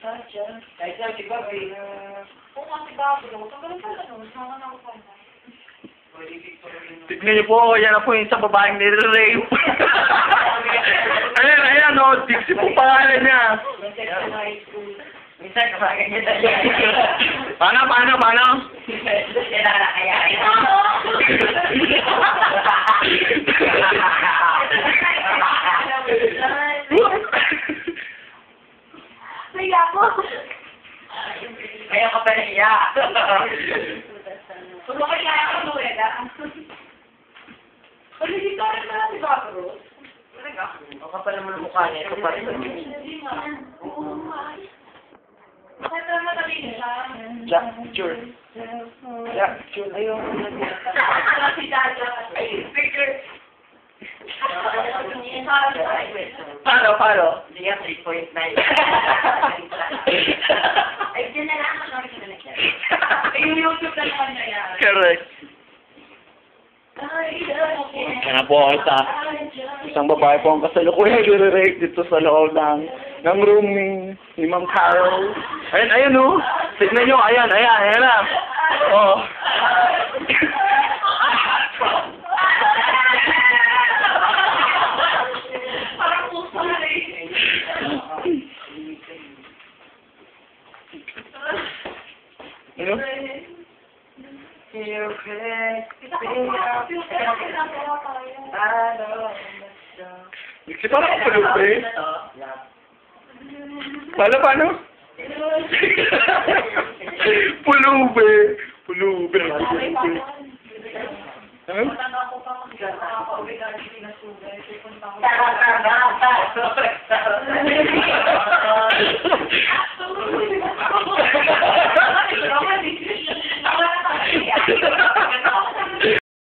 Kahit lang si Bobby. Kung nga si Bobby, tanggalin pala nun. Sama na ako pa. Tignan niyo po, yan na po yung isang babaeng nire-rape. Ayan, ayan, o. Dixie po pangalan niya. Minsan kapag ganyan tayo. Paano? Kailangan kaya. Naya ko. Kaya ka pa nahiya. Kung kaya ako nuwela. Pag dito rin na si Bobby Rose. Ang kapal naman ang mukha niya. Ito pa rin. Hindi nga. Oo nga. Bakit naman matabi siya? Jack, sure. Ayaw. Si Dada. Picture. Paano? Hindi nga 3.9. Ay, dyan na lang ako nakikita na siya. Ay, yung YouTube na naman na yan. Correct. Kaya po ako sa isang babae po ang kasalukuyan nire-rape dito sa loob ng room ni Ma'am Carol. Ayan o. Tignan nyo, ayan na. Oh. Parang puso na rin. Ano? Dixie, parang ka pulubi. Paano? Pulubi. Ano? Matanda ko pa kasi nakaka-uwi dahil pinasuga. Punta ko. Tara.